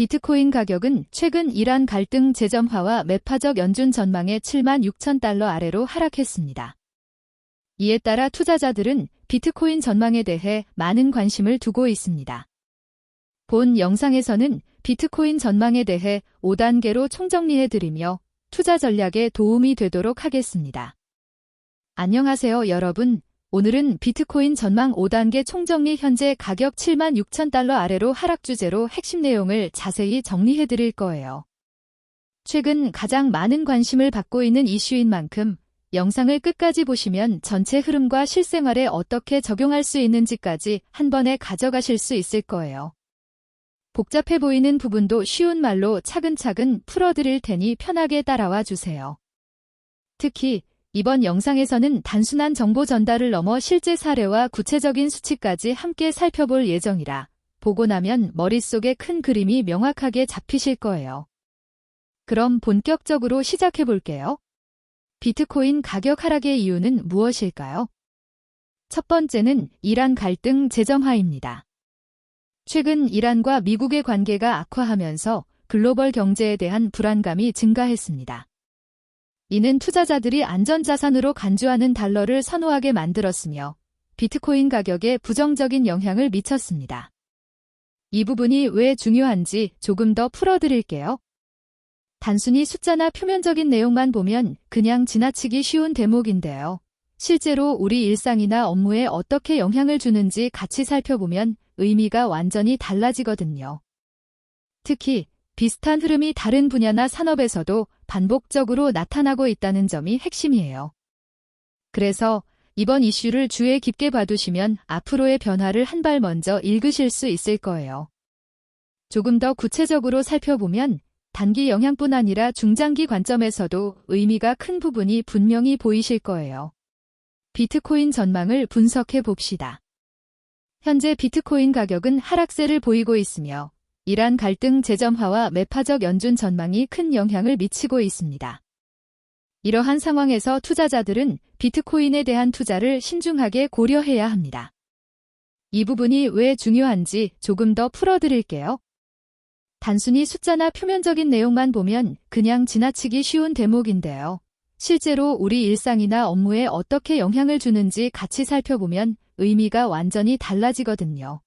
비트코인 가격은 최근 이란 갈등 재점화와 매파적 연준 전망의 76,000달러 아래로 하락했습니다. 이에 따라 투자자들은 비트코인 전망에 대해 많은 관심을 두고 있습니다. 본 영상에서는 비트코인 전망에 대해 5단계로 총정리해드리며 투자 전략에 도움이 되도록 하겠습니다. 안녕하세요 여러분. 오늘은 비트코인 전망 5단계 총정리 현재 가격 76,000달러 아래로 하락 주제로 핵심 내용을 자세히 정리해드릴 거예요. 최근 가장 많은 관심을 받고 있는 이슈인 만큼 영상을 끝까지 보시면 전체 흐름과 실생활에 어떻게 적용할 수 있는지까지 한 번에 가져가실 수 있을 거예요. 복잡해 보이는 부분도 쉬운 말로 차근차근 풀어드릴 테니 편하게 따라와 주세요. 특히 이번 영상에서는 단순한 정보 전달을 넘어 실제 사례와 구체적인 수치까지 함께 살펴볼 예정이라 보고 나면 머릿속에 큰 그림이 명확하게 잡히실 거예요. 그럼 본격적으로 시작해 볼게요. 비트코인 가격 하락의 이유는 무엇일까요? 첫 번째는 이란 갈등 재점화입니다. 최근 이란과 미국의 관계가 악화하면서 글로벌 경제에 대한 불안감이 증가했습니다. 이는 투자자들이 안전자산으로 간주하는 달러를 선호하게 만들었으며 비트코인 가격에 부정적인 영향을 미쳤습니다. 이 부분이 왜 중요한지 조금 더 풀어드릴게요. 단순히 숫자나 표면적인 내용만 보면 그냥 지나치기 쉬운 대목인데요. 실제로 우리 일상이나 업무에 어떻게 영향을 주는지 같이 살펴보면 의미가 완전히 달라지거든요. 특히 비슷한 흐름이 다른 분야나 산업에서도 반복적으로 나타나고 있다는 점이 핵심이에요. 그래서 이번 이슈를 주의 깊게 봐두시면 앞으로의 변화를 한 발 먼저 읽으실 수 있을 거예요. 조금 더 구체적으로 살펴보면 단기 영향뿐 아니라 중장기 관점에서도 의미가 큰 부분이 분명히 보이실 거예요. 비트코인 전망을 분석해 봅시다. 현재 비트코인 가격은 하락세를 보이고 있으며 이란 갈등 재점화와 매파적 연준 전망이 큰 영향을 미치고 있습니다. 이러한 상황에서 투자자들은 비트코인에 대한 투자를 신중하게 고려해야 합니다. 이 부분이 왜 중요한지 조금 더 풀어드릴게요. 단순히 숫자나 표면적인 내용만 보면 그냥 지나치기 쉬운 대목인데요. 실제로 우리 일상이나 업무에 어떻게 영향을 주는지 같이 살펴보면 의미가 완전히 달라지거든요.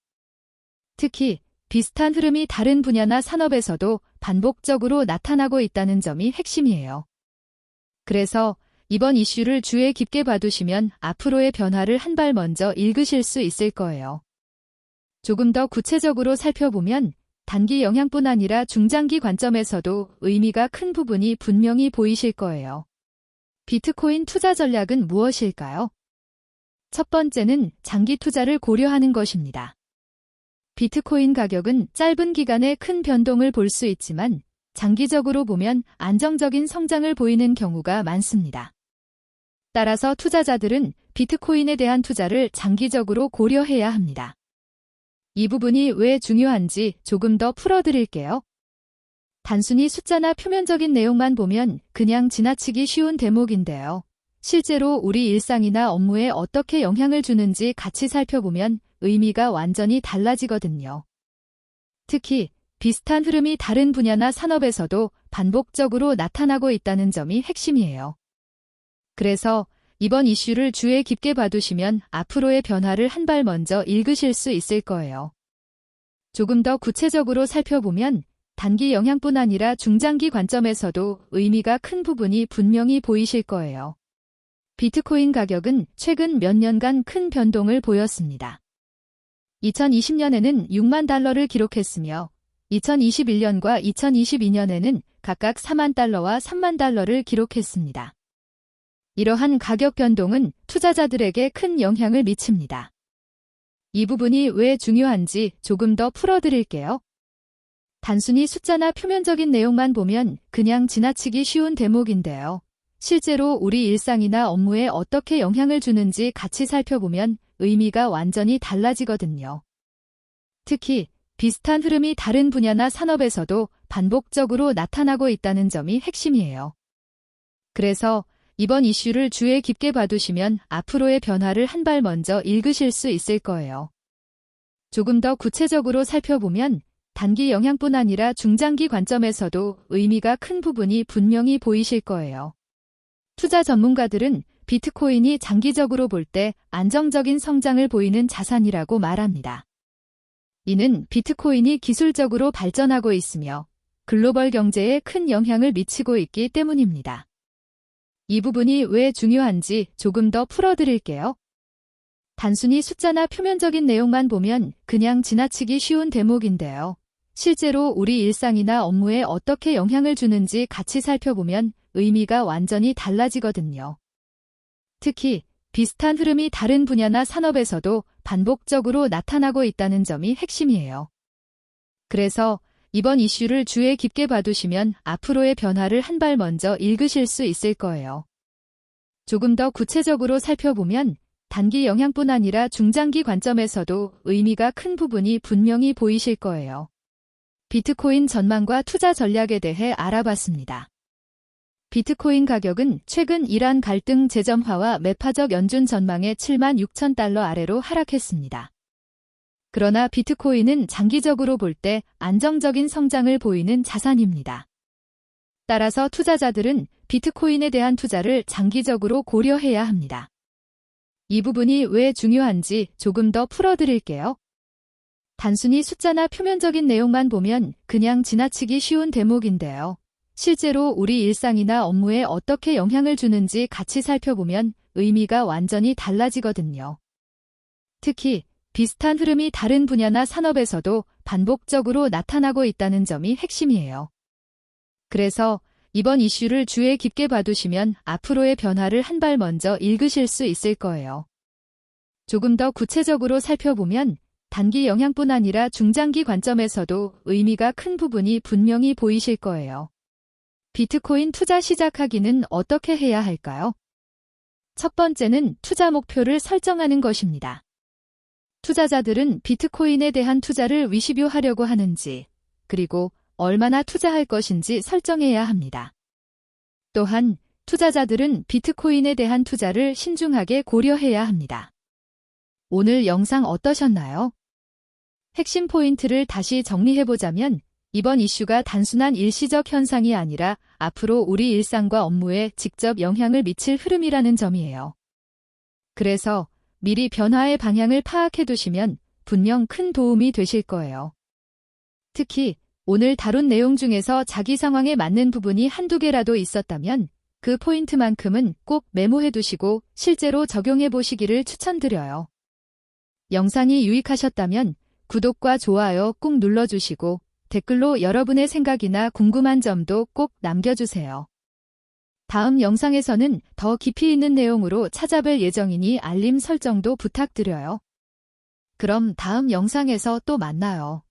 특히 비슷한 흐름이 다른 분야나 산업에서도 반복적으로 나타나고 있다는 점이 핵심이에요. 그래서 이번 이슈를 주의 깊게 봐두시면 앞으로의 변화를 한 발 먼저 읽으실 수 있을 거예요. 조금 더 구체적으로 살펴보면 단기 영향뿐 아니라 중장기 관점에서도 의미가 큰 부분이 분명히 보이실 거예요. 비트코인 투자 전략은 무엇일까요? 첫 번째는 장기 투자를 고려하는 것입니다. 비트코인 가격은 짧은 기간에 큰 변동을 볼 수 있지만 장기적으로 보면 안정적인 성장을 보이는 경우가 많습니다. 따라서 투자자들은 비트코인에 대한 투자를 장기적으로 고려해야 합니다. 이 부분이 왜 중요한지 조금 더 풀어드릴게요. 단순히 숫자나 표면적인 내용만 보면 그냥 지나치기 쉬운 대목인데요. 실제로 우리 일상이나 업무에 어떻게 영향을 주는지 같이 살펴보면 의미가 완전히 달라지거든요. 특히 비슷한 흐름이 다른 분야나 산업에서도 반복적으로 나타나고 있다는 점이 핵심이에요. 그래서 이번 이슈를 주의 깊게 봐두시면 앞으로의 변화를 한 발 먼저 읽으실 수 있을 거예요. 조금 더 구체적으로 살펴보면 단기 영향뿐 아니라 중장기 관점에서도 의미가 큰 부분이 분명히 보이실 거예요. 비트코인 가격은 최근 몇 년간 큰 변동을 보였습니다. 2020년에는 6만 달러를 기록했으며 2021년과 2022년에는 각각 4만 달러와 3만 달러를 기록했습니다. 이러한 가격 변동은 투자자들에게 큰 영향을 미칩니다. 이 부분이 왜 중요한지 조금 더 풀어드릴게요. 단순히 숫자나 표면적인 내용만 보면 그냥 지나치기 쉬운 대목인데요. 실제로 우리 일상이나 업무에 어떻게 영향을 주는지 같이 살펴보면 의미가 완전히 달라지거든요. 특히 비슷한 흐름이 다른 분야나 산업에서도 반복적으로 나타나고 있다는 점이 핵심이에요. 그래서 이번 이슈를 주의 깊게 봐두시면 앞으로의 변화를 한 발 먼저 읽으실 수 있을 거예요. 조금 더 구체적으로 살펴보면 단기 영향뿐 아니라 중장기 관점에서도 의미가 큰 부분이 분명히 보이실 거예요. 투자 전문가들은 비트코인이 장기적으로 볼 때 안정적인 성장을 보이는 자산이라고 말합니다. 이는 비트코인이 기술적으로 발전하고 있으며 글로벌 경제에 큰 영향을 미치고 있기 때문입니다. 이 부분이 왜 중요한지 조금 더 풀어드릴게요. 단순히 숫자나 표면적인 내용만 보면 그냥 지나치기 쉬운 대목인데요. 실제로 우리 일상이나 업무에 어떻게 영향을 주는지 같이 살펴보면 의미가 완전히 달라지거든요. 특히 비슷한 흐름이 다른 분야나 산업에서도 반복적으로 나타나고 있다는 점이 핵심이에요. 그래서 이번 이슈를 주의 깊게 봐두시면 앞으로의 변화를 한 발 먼저 읽으실 수 있을 거예요. 조금 더 구체적으로 살펴보면 단기 영향뿐 아니라 중장기 관점에서도 의미가 큰 부분이 분명히 보이실 거예요. 비트코인 전망과 투자 전략에 대해 알아봤습니다. 비트코인 가격은 최근 이란 갈등 재점화와 매파적 연준 전망의 76,000달러 아래로 하락했습니다. 그러나 비트코인은 장기적으로 볼 때 안정적인 성장을 보이는 자산입니다. 따라서 투자자들은 비트코인에 대한 투자를 장기적으로 고려해야 합니다. 이 부분이 왜 중요한지 조금 더 풀어드릴게요. 단순히 숫자나 표면적인 내용만 보면 그냥 지나치기 쉬운 대목인데요. 실제로 우리 일상이나 업무에 어떻게 영향을 주는지 같이 살펴보면 의미가 완전히 달라지거든요. 특히 비슷한 흐름이 다른 분야나 산업에서도 반복적으로 나타나고 있다는 점이 핵심이에요. 그래서 이번 이슈를 주의 깊게 봐두시면 앞으로의 변화를 한 발 먼저 읽으실 수 있을 거예요. 조금 더 구체적으로 살펴보면 단기 영향뿐 아니라 중장기 관점에서도 의미가 큰 부분이 분명히 보이실 거예요. 비트코인 투자 시작하기는 어떻게 해야 할까요? 첫 번째는 투자 목표를 설정하는 것입니다. 투자자들은 비트코인에 대한 투자를 위시뷰하려고 하는지, 그리고 얼마나 투자할 것인지 설정해야 합니다. 또한 투자자들은 비트코인에 대한 투자를 신중하게 고려해야 합니다. 오늘 영상 어떠셨나요? 핵심 포인트를 다시 정리해보자면 이번 이슈가 단순한 일시적 현상이 아니라 앞으로 우리 일상과 업무에 직접 영향을 미칠 흐름이라는 점이에요. 그래서 미리 변화의 방향을 파악해두시면 분명 큰 도움이 되실 거예요. 특히 오늘 다룬 내용 중에서 자기 상황에 맞는 부분이 한두 개라도 있었다면 그 포인트만큼은 꼭 메모해두시고 실제로 적용해보시기를 추천드려요. 영상이 유익하셨다면 구독과 좋아요 꾹 눌러주시고 댓글로 여러분의 생각이나 궁금한 점도 꼭 남겨주세요. 다음 영상에서는 더 깊이 있는 내용으로 찾아뵐 예정이니 알림 설정도 부탁드려요. 그럼 다음 영상에서 또 만나요.